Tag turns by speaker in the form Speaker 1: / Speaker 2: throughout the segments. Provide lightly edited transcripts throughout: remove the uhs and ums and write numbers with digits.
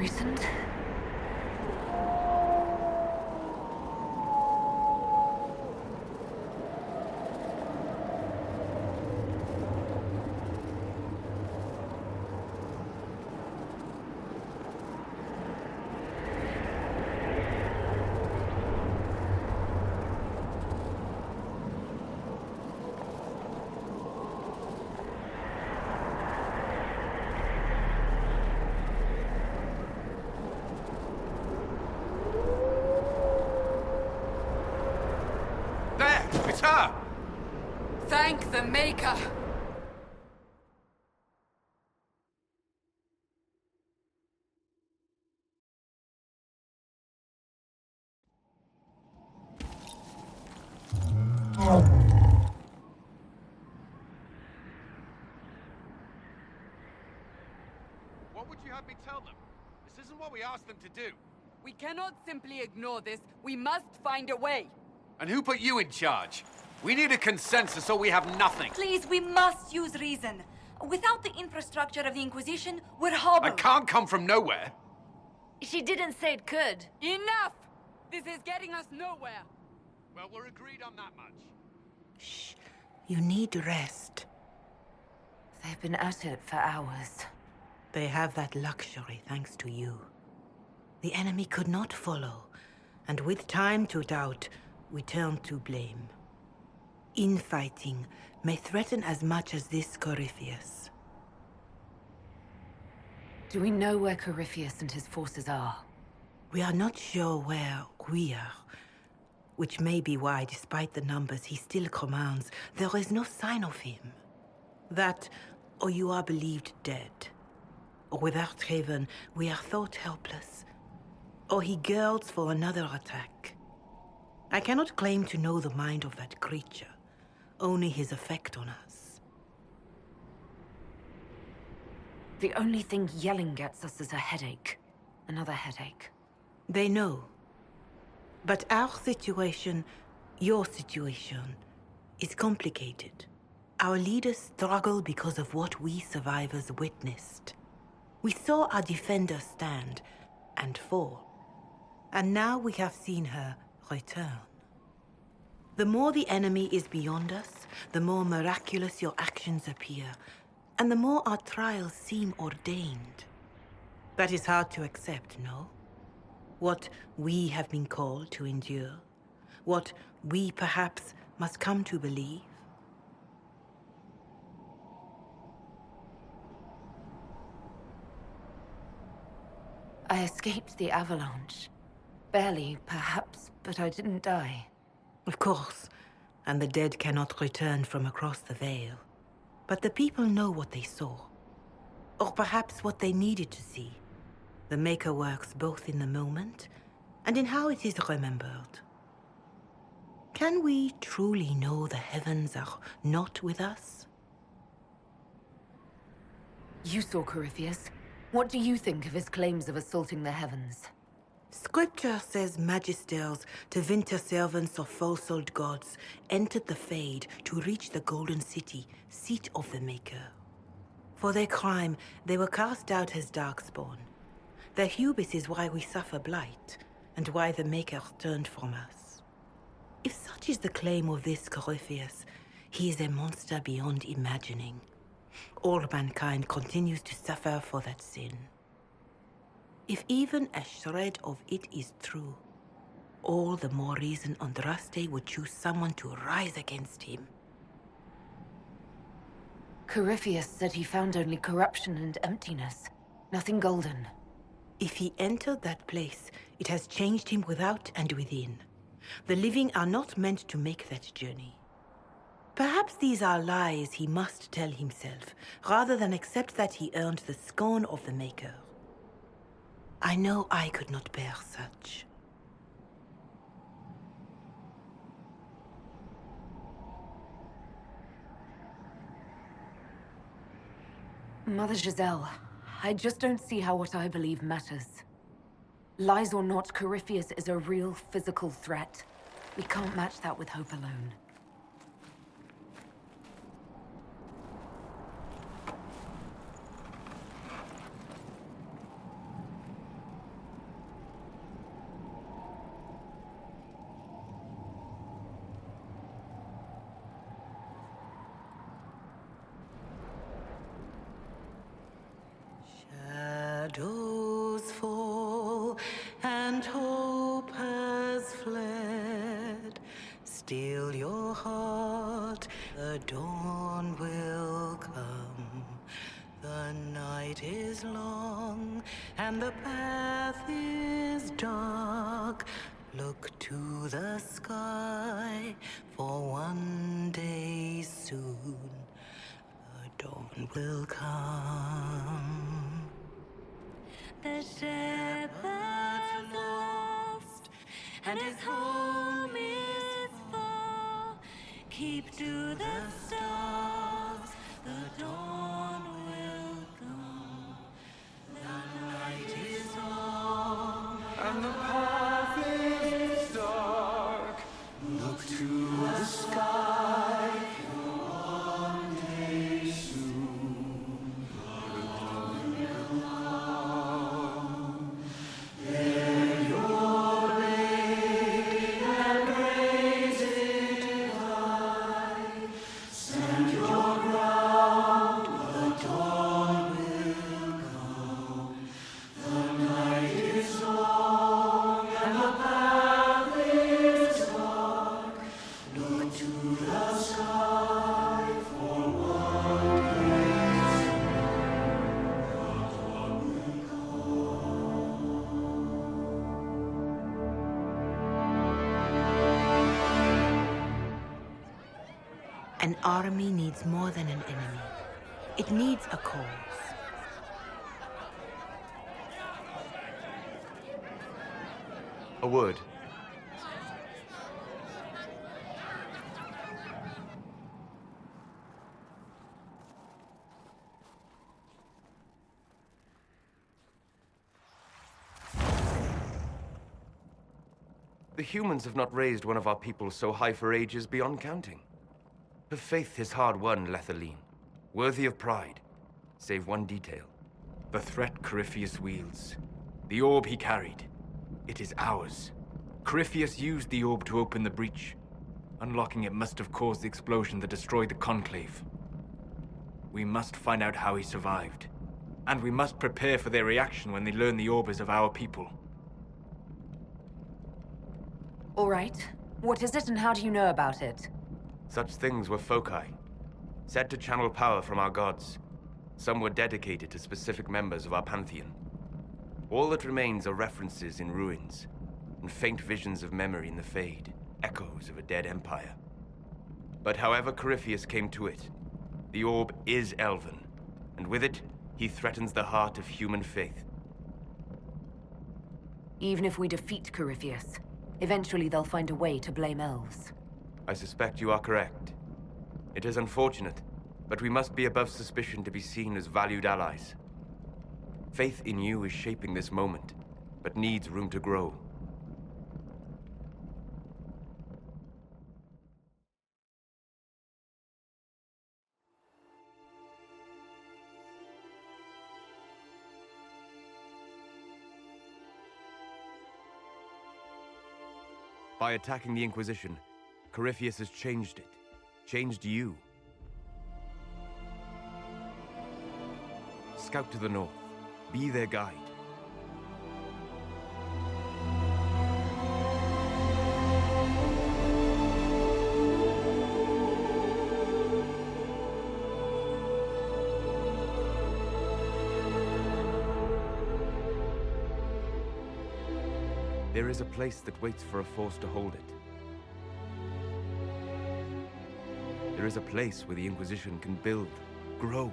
Speaker 1: recent?
Speaker 2: It's her!
Speaker 3: Thank the Maker!
Speaker 2: What would you have me tell them? This isn't what we asked them to do.
Speaker 3: We cannot simply ignore this. We must find a way.
Speaker 2: And who put you in charge? We need a consensus or we have nothing.
Speaker 4: Please, we must use reason. Without the infrastructure of the Inquisition, we're
Speaker 2: I
Speaker 4: hobbled.
Speaker 2: can't come from nowhere.
Speaker 1: She didn't say it could.
Speaker 3: Enough! This is getting us nowhere.
Speaker 2: Well, we're agreed on that much.
Speaker 5: Shh. You need rest.
Speaker 1: They've been at it for hours.
Speaker 5: They have that luxury thanks to you. The enemy could not follow, and with time to doubt, we turn to blame. Infighting may threaten as much as this Corypheus.
Speaker 1: Do we know where Corypheus and his forces are?
Speaker 5: We are not sure where we are, which may be why, despite the numbers he still commands, there is no sign of him. That, or you are believed dead. Or without Haven, we are thought helpless. Or he girds for another attack. I cannot claim to know the mind of that creature, only his effect on us.
Speaker 1: The only thing yelling gets us is a headache. Another headache.
Speaker 5: They know. But our situation, your situation, is complicated. Our leaders struggle because of what we survivors witnessed. We saw our defender stand and fall. And now we have seen her return. The more the enemy is beyond us, the more miraculous your actions appear, and the more our trials seem ordained. That is hard to accept, no? What we have been called to endure, what we perhaps must come to believe.
Speaker 1: I escaped the avalanche. Barely, perhaps, but I didn't die.
Speaker 5: Of course, and the dead cannot return from across the veil. But the people know what they saw. Or perhaps what they needed to see. The Maker works both in the moment and in how it is remembered. Can we truly know the heavens are not with us?
Speaker 1: You saw Corypheus. What do you think of his claims of assaulting the heavens?
Speaker 5: Scripture says magisters, to winter servants of false-souled gods, entered the Fade to reach the Golden City, seat of the Maker. For their crime, they were cast out as darkspawn. Their hubris is why we suffer blight, and why the Maker turned from us. If such is the claim of this Corypheus, he is a monster beyond imagining. All mankind continues to suffer for that sin. If even a shred of it is true, all the more reason Andraste would choose someone to rise against him.
Speaker 1: Corypheus said he found only corruption and emptiness. Nothing golden.
Speaker 5: If he entered that place, it has changed him without and within. The living are not meant to make that journey. Perhaps these are lies he must tell himself, rather than accept that he earned the scorn of the Maker. I know I could not bear such.
Speaker 1: Mother Giselle, I just don't see how what I believe matters. Lies or not, Corypheus is a real physical threat. We can't match that with hope alone.
Speaker 5: Still your heart, the dawn will come. The night is long and the path is dark. Look to the sky, for one day soon the dawn will come. The shepherd's lost and his home is far. Keep to the stars, the dawn will come. The night is long
Speaker 2: And the path is dark.
Speaker 5: Look to the sky.
Speaker 2: One day soon, the dawn will come. Bear your blade and raise it high. Stand your ground, the dawn will come. The night is long and the path is dark. Look to the sky for one day soon. The dawn will
Speaker 5: An army needs more than an enemy. It needs a cause.
Speaker 6: A word. The humans have not raised one of our people so high for ages beyond counting. Her faith is hard-won, Lethaline, worthy of pride, save one detail.
Speaker 7: The threat Corypheus wields. The orb he carried. It is ours. Corypheus used the orb to open the breach. Unlocking it must have caused the explosion that destroyed the Conclave. We must find out how he survived. And we must prepare for their reaction when they learn the orb is of our people.
Speaker 1: All right. What is it and how do you know about it?
Speaker 6: Such things were foci, said to channel power from our gods. Some were dedicated to specific members of our pantheon. All that remains are references in ruins, and faint visions of memory in the Fade, echoes of a dead empire. But however Corypheus came to it, the orb is elven, and with it, he threatens the heart of human faith.
Speaker 1: Even if we defeat Corypheus, eventually they'll find a way to blame elves.
Speaker 6: I suspect you are correct. It is unfortunate, but we must be above suspicion to be seen as valued allies. Faith in you is shaping this moment, but needs room to grow. By attacking the Inquisition, Corypheus has changed it. Changed you. Scout to the north. Be their guide. There is a place that waits for a force to hold it. There is a place where the Inquisition can build, grow.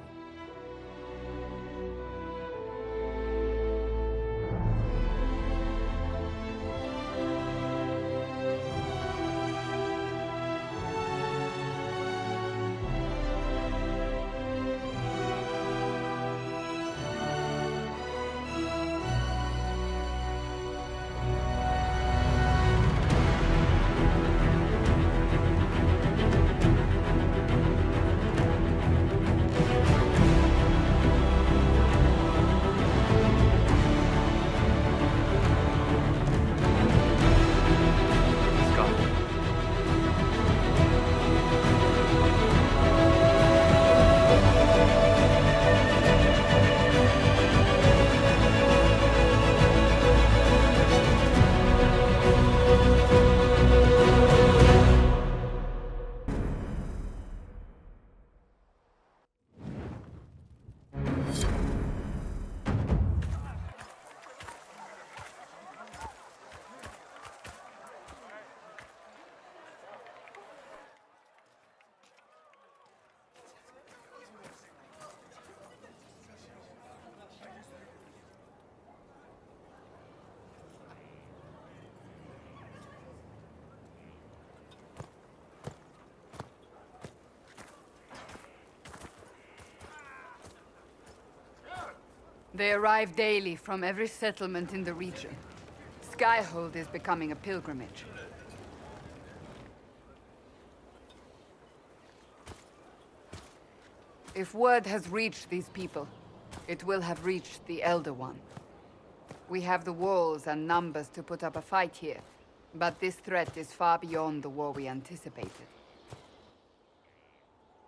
Speaker 3: They arrive daily from every settlement in the region. Skyhold is becoming a pilgrimage. If word has reached these people, it will have reached the Elder One. We have the walls and numbers to put up a fight here, but this threat is far beyond the war we anticipated.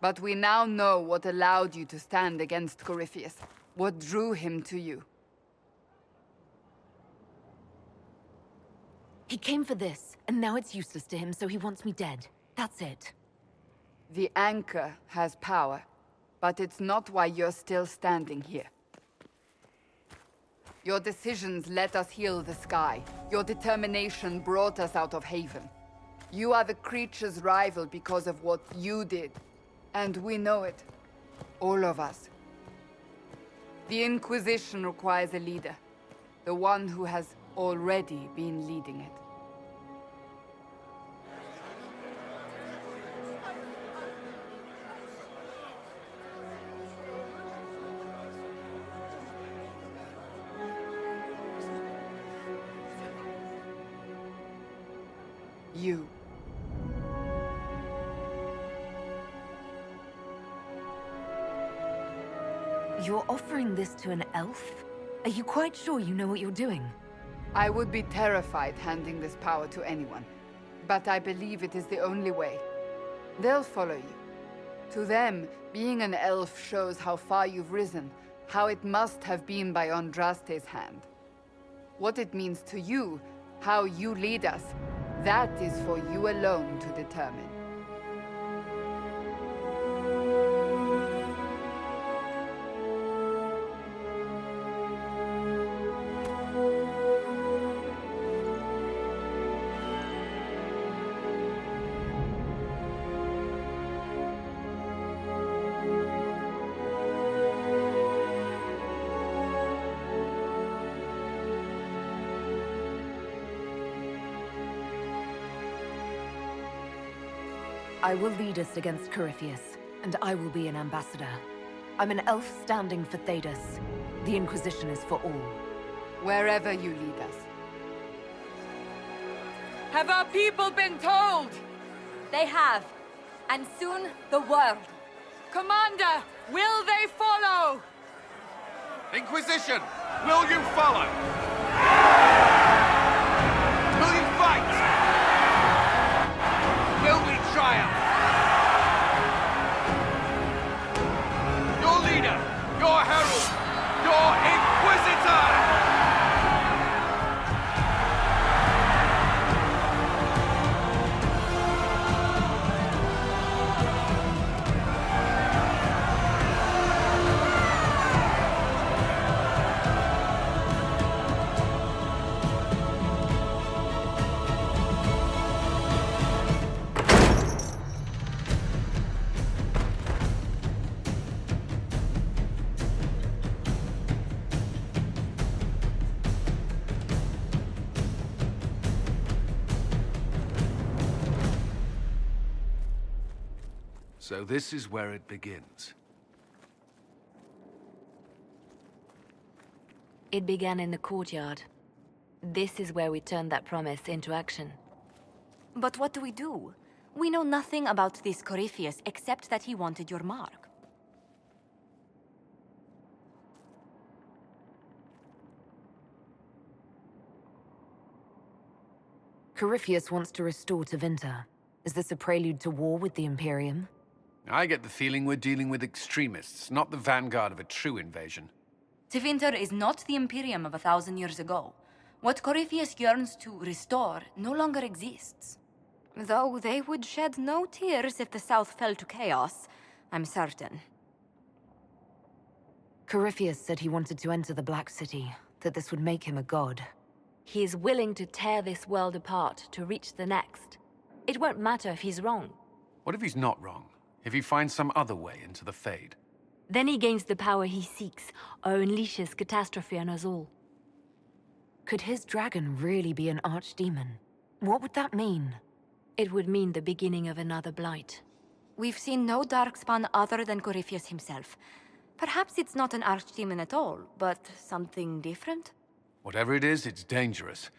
Speaker 3: But we now know what allowed you to stand against Corypheus, what drew him to you.
Speaker 1: He came for this, and now it's useless to him, so he wants me dead. That's it.
Speaker 3: The Anchor has power, but it's not why you're still standing here. Your decisions let us heal the sky. Your determination brought us out of Haven. You are the creature's rival because of what you did. And we know it. All of us. The Inquisition requires a leader. The one who has already been leading it. You.
Speaker 1: You're offering this to an elf? Are you quite sure you know what you're doing?
Speaker 3: I would be terrified handing this power to anyone, but I believe it is the only way. They'll follow you. To them, being an elf shows how far you've risen, how it must have been by Andraste's hand. What it means to you, how you lead us, that is for you alone to determine.
Speaker 1: I will lead us against Corypheus, and I will be an ambassador. I'm an elf standing for Thedas. The Inquisition is for all.
Speaker 3: Wherever you lead us. Have our people been told?
Speaker 4: They have. And soon, the world.
Speaker 3: Commander, will they follow?
Speaker 2: Inquisition, will you follow? Will you fight? Will we triumph? Your leader, your herald, your Inquisitor!
Speaker 8: So this is where it begins.
Speaker 9: It began in the courtyard. This is where we turned that promise into action.
Speaker 4: But what do we do? We know nothing about this Corypheus except that he wanted your mark.
Speaker 1: Corypheus wants to restore Tevinter. Is this a prelude to war with the Imperium?
Speaker 2: I get the feeling we're dealing with extremists, not the vanguard of a true invasion.
Speaker 4: Tevinter is not the Imperium of 1,000 years ago. What Corypheus yearns to restore no longer exists. Though they would shed no tears if the South fell to chaos, I'm certain.
Speaker 1: Corypheus said he wanted to enter the Black City, that this would make him a god.
Speaker 9: He is willing to tear this world apart to reach the next. It won't matter if he's wrong.
Speaker 2: What if he's not wrong? If he finds some other way into the Fade?
Speaker 9: Then he gains the power he seeks, or unleashes catastrophe on us all.
Speaker 1: Could his dragon really be an archdemon? What would that mean?
Speaker 9: It would mean the beginning of another blight.
Speaker 4: We've seen no darkspawn other than Corypheus himself. Perhaps it's not an archdemon at all, but something different?
Speaker 8: Whatever it is, it's dangerous.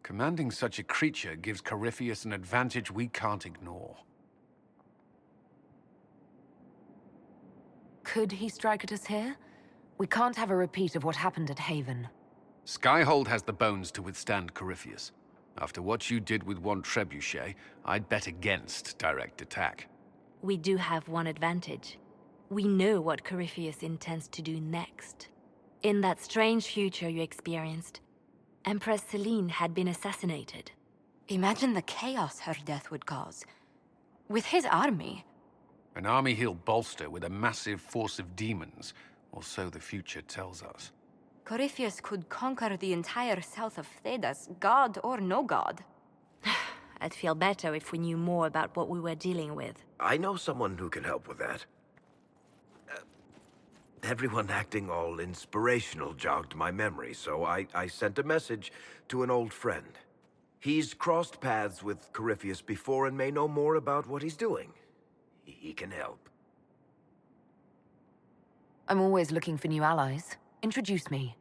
Speaker 8: Commanding such a creature gives Corypheus an advantage we can't ignore.
Speaker 1: Could he strike at us here? We can't have a repeat of what happened at Haven.
Speaker 8: Skyhold has the bones to withstand Corypheus. After what you did with one trebuchet, I'd bet against direct attack.
Speaker 9: We do have one advantage. We know what Corypheus intends to do next. In that strange future you experienced, Empress Celine had been assassinated.
Speaker 4: Imagine the chaos her death would cause. With his army.
Speaker 8: An army he'll bolster with a massive force of demons, or so the future tells us.
Speaker 4: Corypheus could conquer the entire south of Thedas, god or no god.
Speaker 9: I'd feel better if we knew more about what we were dealing with.
Speaker 10: I know someone who can help with that. Everyone acting all inspirational jogged my memory, so I sent a message to an old friend. He's crossed paths with Corypheus before and may know more about what he's doing. He can help.
Speaker 1: I'm always looking for new allies. Introduce me.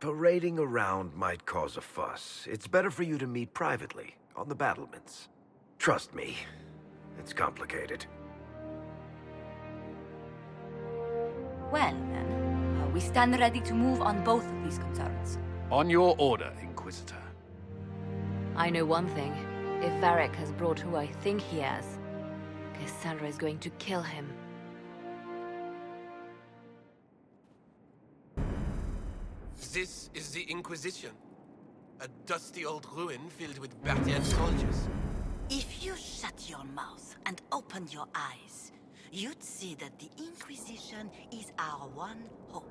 Speaker 10: Parading around might cause a fuss. It's better for you to meet privately, on the battlements. Trust me, it's complicated.
Speaker 4: Well, then, we stand ready to move on both of these concerns.
Speaker 8: On your order, Inquisitor.
Speaker 9: I know one thing. If Varric has brought who I think he has, Cassandra is going to kill him.
Speaker 11: This is the Inquisition. A dusty old ruin filled with Bartian soldiers.
Speaker 12: If you shut your mouth and open your eyes, you'd see that the Inquisition is our one hope.